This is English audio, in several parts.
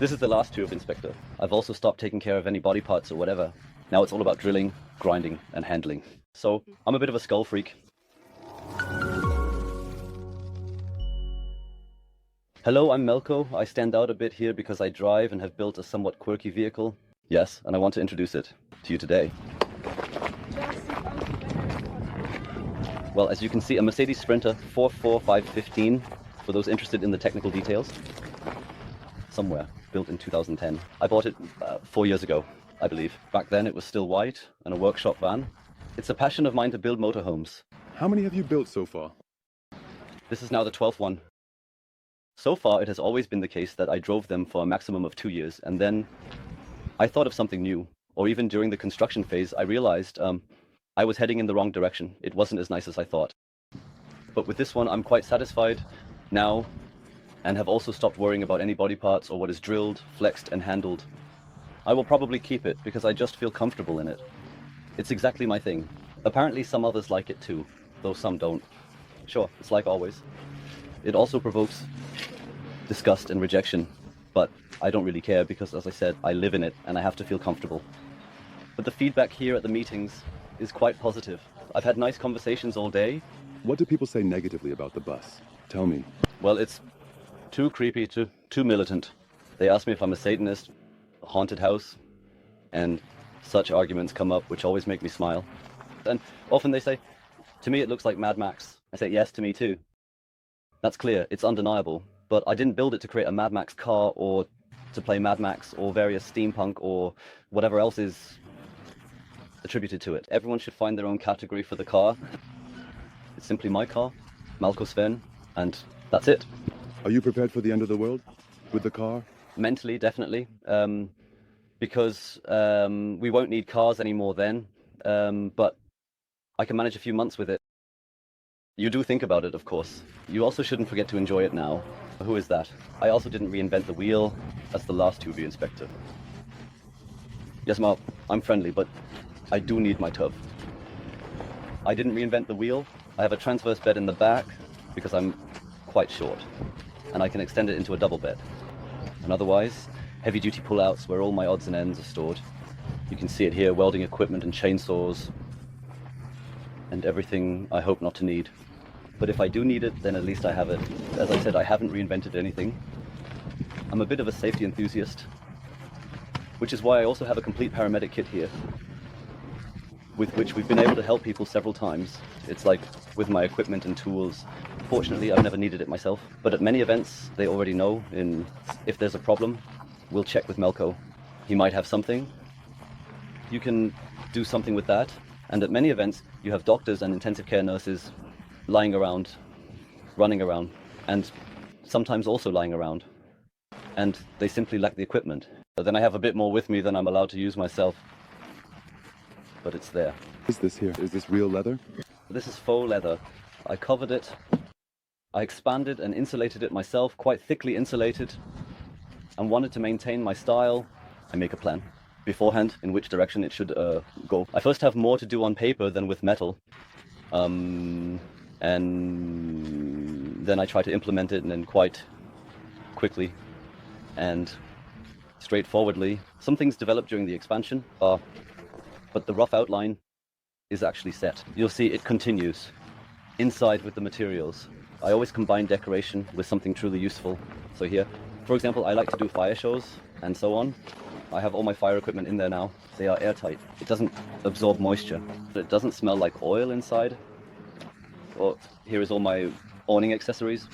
This is the last tube, Inspector. I've also stopped taking care of any body parts or whatever. Now it's all about drilling, grinding, and handling. So, I'm a bit of a skull freak. Hello, I'm Melgo. I stand out a bit here because I drive and have built a somewhat quirky vehicle. Yes, and I want to introduce it to you today. Well, as you can see, a Mercedes Sprinter 44515, for those interested in the technical details. Somewhere, built in 2010. I bought it 4 years ago, I believe. Back then it was still white and a workshop van. It's a passion of mine to build motorhomes. How many have you built so far? This is now the 12th one. So far, it has always been the case that I drove them for a maximum of 2 years, and then I thought of something new. Or even during the construction phase, I realized I was heading in the wrong direction. It wasn't as nice as I thought. But with this one, I'm quite satisfied now, and have also stopped worrying about any body parts or what is drilled, flexed, and handled. I will probably keep it because I just feel comfortable in it. It's exactly my thing. Apparently some others like it too, though some don't. Sure, it's like always. It also provokes disgust and rejection, but I don't really care because, as I said, I live in it and I have to feel comfortable. But the feedback here at the meetings is quite positive. I've had nice conversations all day. What do people say negatively about the bus? Tell me. Well, it's too creepy, too militant. They ask me if I'm a Satanist, a haunted house, and such arguments come up which always make me smile. And often they say, to me it looks like Mad Max. I say, yes, to me too. That's clear, it's undeniable, but I didn't build it to create a Mad Max car or to play Mad Max or various steampunk or whatever else is attributed to it. Everyone should find their own category for the car. It's simply my car, Malko Sven, and that's it. Are you prepared for the end of the world with the car? Mentally, definitely, because we won't need cars anymore then, but I can manage a few months with it. You do think about it, of course. You also shouldn't forget to enjoy it now. Who is that? I also didn't reinvent the wheel. That's the last tube, Inspector. Yes, Mark, I'm friendly, but I do need my tub. I didn't reinvent the wheel. I have a transverse bed in the back because I'm quite short, and I can extend it into a double bed. And otherwise, heavy-duty pull-outs where all my odds and ends are stored. You can see it here, welding equipment and chainsaws, and everything I hope not to need. But if I do need it, then at least I have it. As I said, I haven't reinvented anything. I'm a bit of a safety enthusiast, which is why I also have a complete paramedic kit here, with which we've been able to help people several times. It's like with my equipment and tools. Fortunately, I've never needed it myself, but at many events, they already know if there's a problem, we'll check with Melgo. He might have something. You can do something with that. And at many events, you have doctors and intensive care nurses lying around, running around, and sometimes also lying around. And they simply lack the equipment. But then I have a bit more with me than I'm allowed to use myself. But it's there. What is this here? Is this real leather? This is faux leather. I covered it. I expanded and insulated it myself, quite thickly insulated, and wanted to maintain my style. I make a plan beforehand in which direction it should go. I first have more to do on paper than with metal, and then I try to implement it, and then quite quickly and straightforwardly. Some things develop during the expansion, but the rough outline is actually set. You'll see it continues inside with the materials. I always combine decoration with something truly useful. So here, for example, I like to do fire shows and so on. I have all my fire equipment in there now. They are airtight. It doesn't absorb moisture. It doesn't smell like oil inside. Or here is all my awning accessories.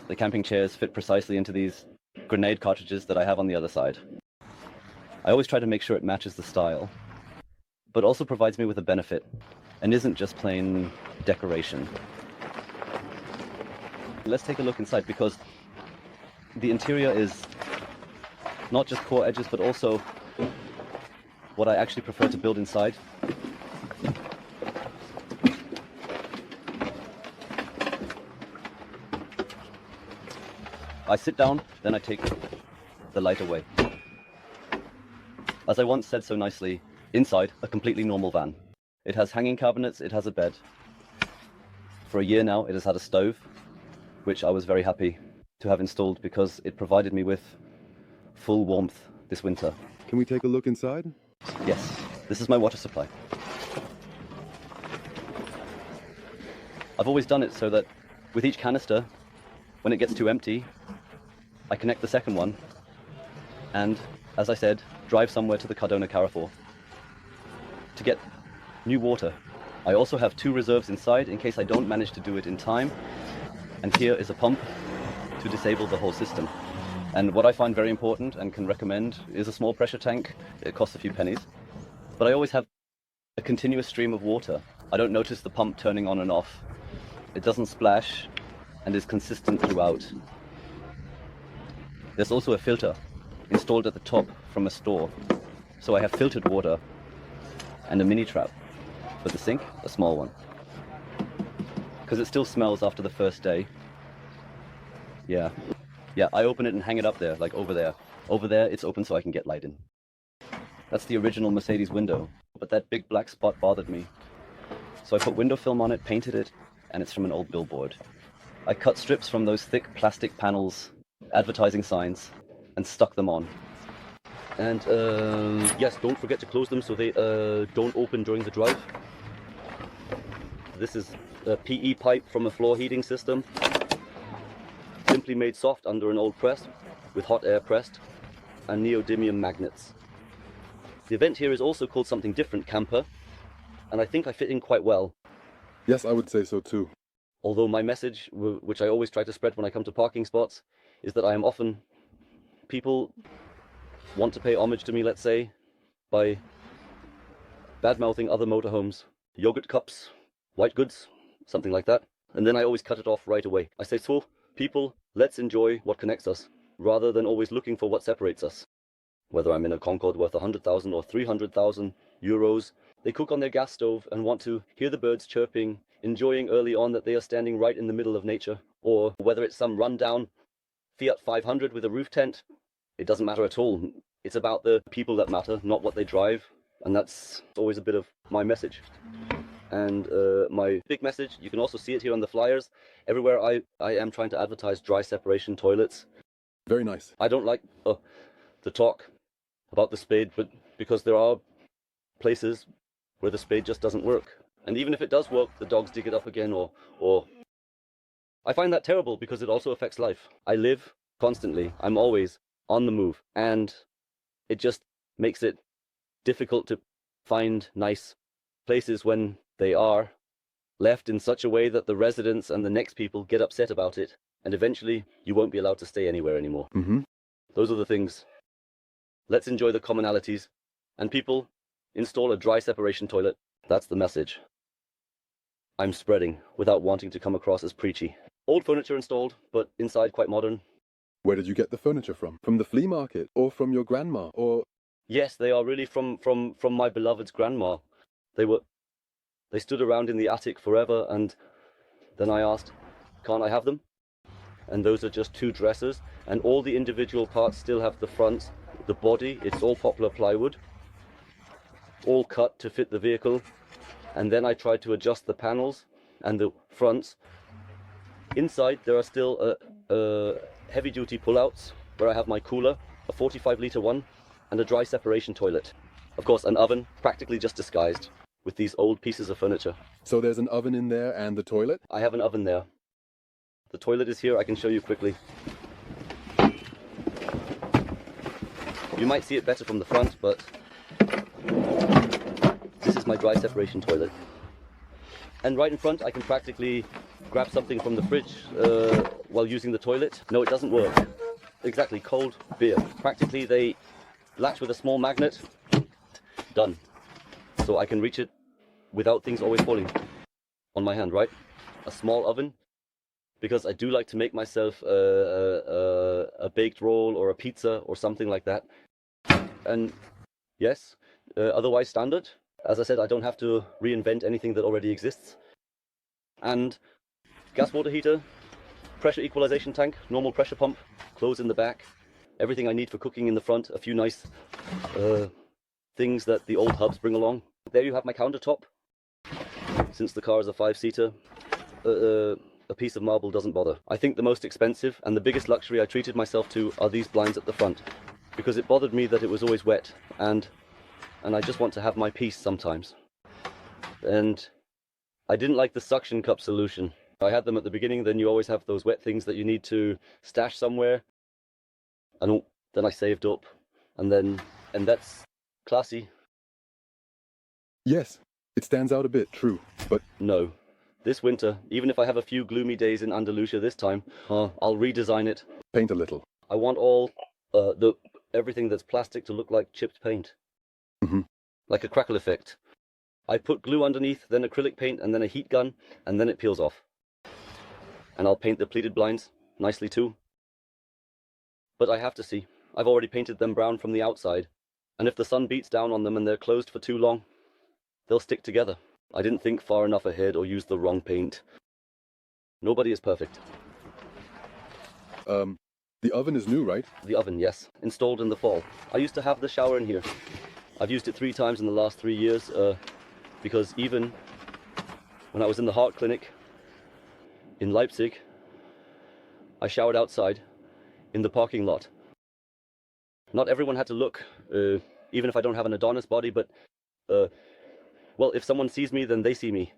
The camping chairs fit precisely into these grenade cartridges that I have on the other side. I always try to make sure it matches the style, but also provides me with a benefit and isn't just plain decoration. Let's take a look inside, because the interior is not just core edges, but also what I actually prefer to build inside. I sit down, then I take the light away. As I once said so nicely, inside, a completely normal van. It has hanging cabinets, it has a bed. For a year now, it has had a stove, which I was very happy to have installed because it provided me with full warmth this winter. Can we take a look inside? Yes, this is my water supply. I've always done it so that with each canister, when it gets too empty, I connect the second one and, as I said, drive somewhere to the Cardona Carrefour to get new water. I also have 2 reserves inside in case I don't manage to do it in time. And here is a pump to disable the whole system. And what I find very important and can recommend is a small pressure tank. It costs a few pennies. But I always have a continuous stream of water. I don't notice the pump turning on and off. It doesn't splash and is consistent throughout. There's also a filter installed at the top from a store. So I have filtered water and a mini trap. For the sink, a small one. Because it still smells after the first day. Yeah, I open it and hang it up there, like over there. Over there, it's open so I can get light in. That's the original Mercedes window, but that big black spot bothered me. So I put window film on it, painted it, and it's from an old billboard. I cut strips from those thick plastic panels, advertising signs, and stuck them on. And yes, don't forget to close them so they don't open during the drive. This is a PE pipe from a floor heating system, simply made soft under an old press with hot air pressed and neodymium magnets. The event here is also called something different, camper, and I think I fit in quite well. Yes, I would say so too. Although my message, which I always try to spread when I come to parking spots, is that I am often, people want to pay homage to me, let's say, by bad-mouthing other motorhomes. Yogurt cups, white goods, something like that. And then I always cut it off right away. I say, so, people, let's enjoy what connects us, rather than always looking for what separates us. Whether I'm in a Concorde worth 100,000 or 300,000 euros, they cook on their gas stove and want to hear the birds chirping, enjoying early on that they are standing right in the middle of nature. Or whether it's some rundown Fiat 500 with a roof tent, it doesn't matter at all. It's about the people that matter, not what they drive. And that's always a bit of my message. And my big message, you can also see it here on the flyers. Everywhere I am trying to advertise dry separation toilets. Very nice. I don't like to talk about the spade, but because there are places where the spade just doesn't work. And even if it does work, the dogs dig it up again or... I find that terrible because it also affects life. I live constantly. I'm always on the move. And it just makes it difficult to find nice places when they are left in such a way that the residents and the next people get upset about it, and eventually you won't be allowed to stay anywhere anymore. Those are the things. Let's enjoy the commonalities, and people, install a dry separation toilet. That's the message I'm spreading without wanting to come across as preachy. Old furniture installed, but inside quite modern. Where did you get the furniture from? From the flea market? Or from your grandma? Or... Yes, they are really from my beloved's grandma. They stood around in the attic forever, and then I asked, can't I have them? And those are just 2 dressers, and all the individual parts still have the fronts, the body, it's all poplar plywood, all cut to fit the vehicle. And then I tried to adjust the panels and the fronts. Inside there are still heavy-duty pullouts where I have my cooler, a 45-litre one, and a dry separation toilet. Of course, an oven, practically just disguised with these old pieces of furniture. So there's an oven in there and the toilet? I have an oven there. The toilet is here, I can show you quickly. You might see it better from the front, but this is my dry separation toilet. And right in front I can practically grab something from the fridge while using the toilet. No, it doesn't work. Exactly, cold beer. Practically they latch with a small magnet. Done. So I can reach it without things always falling on my hand, right? A small oven, because I do like to make myself a baked roll or a pizza or something like that. And yes, otherwise standard. As I said, I don't have to reinvent anything that already exists. And gas water heater, pressure equalization tank, normal pressure pump, clothes in the back, everything I need for cooking in the front, a few nice things that the old hubs bring along. There you have my countertop. Since the car is a 5-seater, a piece of marble doesn't bother. I think the most expensive and the biggest luxury I treated myself to are these blinds at the front. because it bothered me that it was always wet, and I just want to have my peace sometimes. And I didn't like the suction cup solution. I had them at the beginning, then you always have those wet things that you need to stash somewhere. And then I saved up, and that's classy. Yes, it stands out a bit, true, but No. This winter, even if I have a few gloomy days in Andalusia this time, I'll redesign it. paint a little. I want everything that's plastic to look like chipped paint. Mhm. Like a crackle effect. I put glue underneath, then acrylic paint, and then a heat gun, and then it peels off. And I'll paint the pleated blinds nicely too. But I have to see. I've already painted them brown from the outside, and if the sun beats down on them and they're closed for too long, they'll stick together. I didn't think far enough ahead or use the wrong paint. Nobody is perfect. The oven is new, right? The oven, yes, installed in the fall. I used to have the shower in here. I've used it 3 times in the last 3 years, because even when I was in the heart clinic in Leipzig, I showered outside in the parking lot. Not everyone had to look, even if I don't have an Adonis body, but well, if someone sees me, then they see me.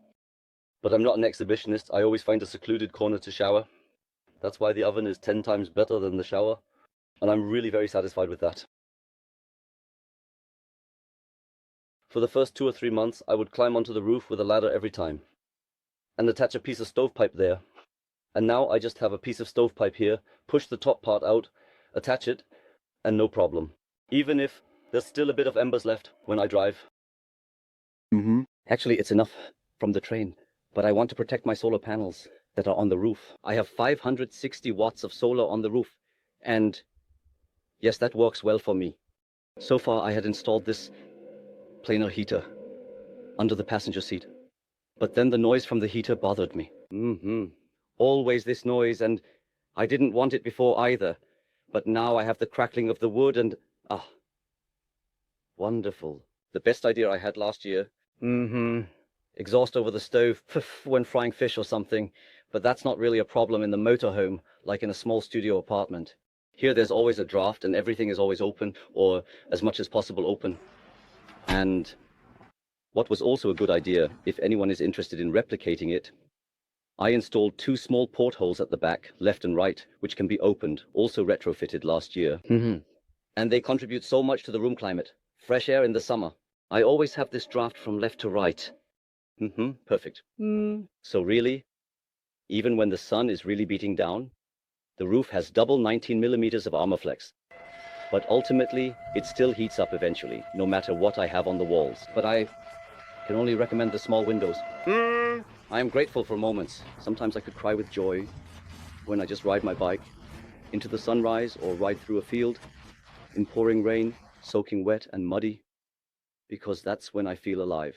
But I'm not an exhibitionist. I always find a secluded corner to shower. That's why the oven is 10 times better than the shower. And I'm really very satisfied with that. For the first 2 or 3 months, I would climb onto the roof with a ladder every time and attach a piece of stovepipe there. And now I just have a piece of stovepipe here, push the top part out, attach it, and no problem. Even if there's still a bit of embers left when I drive. Mm-hmm. Actually, it's enough from the train, but I want to protect my solar panels that are on the roof. I have 560 watts of solar on the roof, and yes, that works well for me. So far, I had installed this planar heater under the passenger seat, but then the noise from the heater bothered me. Always this noise, and I didn't want it before either, but now I have the crackling of the wood and wonderful. The best idea I had last year. Exhaust over the stove when frying fish or something, but that's not really a problem in the motorhome like in a small studio apartment. Here there's always a draft and everything is always open, or as much as possible open. And what was also a good idea, if anyone is interested in replicating it, I installed 2 small portholes at the back, left and right, which can be opened, also retrofitted last year. And they contribute so much to the room climate. Fresh air in the summer. I always have this draft from left to right. Perfect. So really, even when the sun is really beating down, the roof has double 19 millimeters of Armorflex. But ultimately, it still heats up eventually, no matter what I have on the walls. But I can only recommend the small windows. I am grateful for moments. Sometimes I could cry with joy when I just ride my bike into the sunrise or ride through a field in pouring rain, soaking wet and muddy, because that's when I feel alive.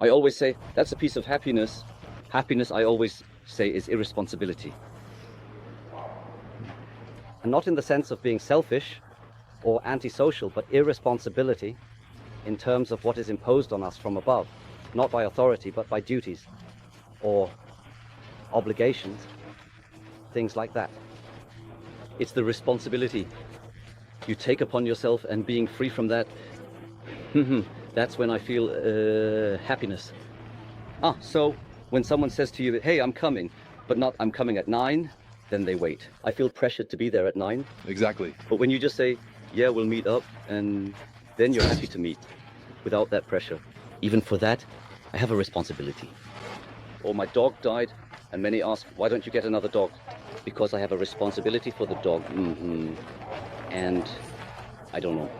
I always say that's a piece of happiness. Happiness, I always say, is irresponsibility. And not in the sense of being selfish or antisocial, but irresponsibility in terms of what is imposed on us from above, not by authority, but by duties or obligations, things like that. It's the responsibility you take upon yourself, and being free from that, that's when I feel happiness. So when someone says to you, hey, I'm coming, but not I'm coming at 9, then they wait. I feel pressured to be there at 9. Exactly. But when you just say, yeah, we'll meet up, and then you're happy to meet without that pressure. Even for that, I have a responsibility. Or my dog died, and many ask, why don't you get another dog? Because I have a responsibility for the dog. And I don't know.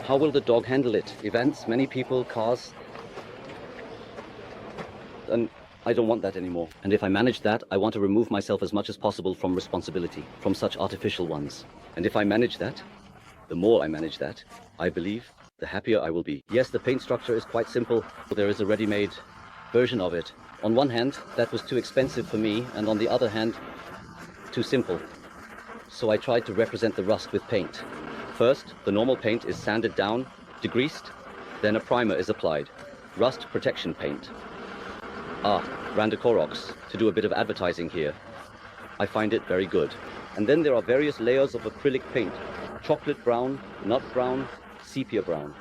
How will the dog handle it? Events, many people, cars. And I don't want that anymore. And if I manage that, I want to remove myself as much as possible from responsibility, from such artificial ones. And if I manage that, the more I manage that, I believe, the happier I will be. Yes, the paint structure is quite simple. There is a ready-made version of it. On one hand, that was too expensive for me, and on the other hand, too simple. So I tried to represent the rust with paint. First, the normal paint is sanded down, degreased, then a primer is applied. Rust protection paint. Randacorox, to do a bit of advertising here. I find it very good. And then there are various layers of acrylic paint. chocolate brown, nut brown, sepia brown.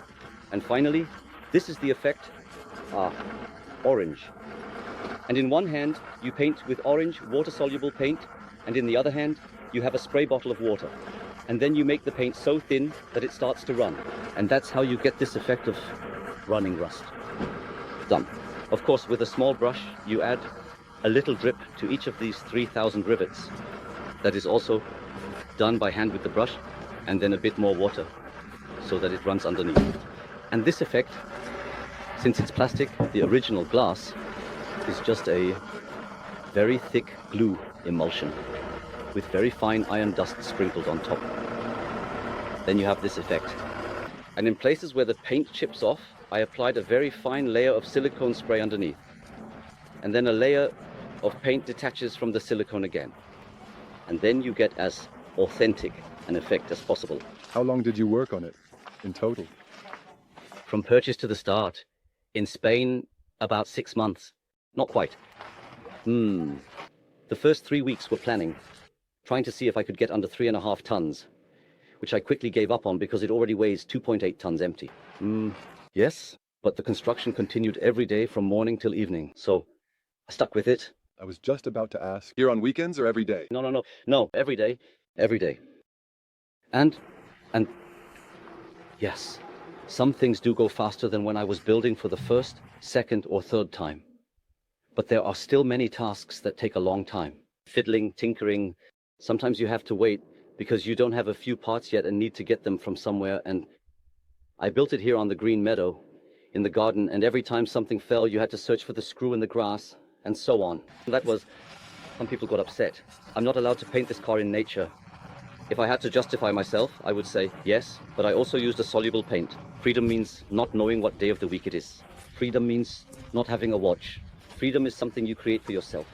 And finally, this is the effect, orange. And in one hand, you paint with orange water-soluble paint, and in the other hand, you have a spray bottle of water. And then you make the paint so thin that it starts to run. And that's how you get this effect of running rust. Done. Of course, with a small brush, you add a little drip to each of these 3,000 rivets. That is also done by hand with the brush, and then a bit more water so that it runs underneath. And this effect, since it's plastic, the original glass, is just a very thick glue emulsion with very fine iron dust sprinkled on top. Then you have this effect. And in places where the paint chips off, I applied a very fine layer of silicone spray underneath. And then a layer of paint detaches from the silicone again. And then you get as authentic an effect as possible. How long did you work on it in total? From purchase to the start. In Spain, about 6 months. Not quite. The first 3 weeks were planning, trying to see if I could get under 3.5 tons, which I quickly gave up on because it already weighs 2.8 tons empty. Yes, but the construction continued every day from morning till evening, so I stuck with it. I was just about to ask, here on weekends or every day? No, every day. And yes, some things do go faster than when I was building for the first, second, or third time. But there are still many tasks that take a long time. Fiddling, tinkering, sometimes you have to wait because you don't have a few parts yet and need to get them from somewhere. And I built it here on the green meadow in the garden, and every time something fell, you had to search for the screw in the grass, and so on. Some people got upset. I'm not allowed to paint this car in nature. If I had to justify myself, I would say yes, but I also used a soluble paint. Freedom means not knowing what day of the week it is. Freedom means not having a watch. Freedom is something you create for yourself.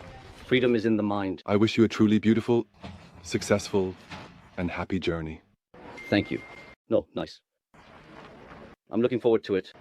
Freedom is in the mind. I wish you a truly beautiful, successful, and happy journey. Thank you. No, nice. I'm looking forward to it.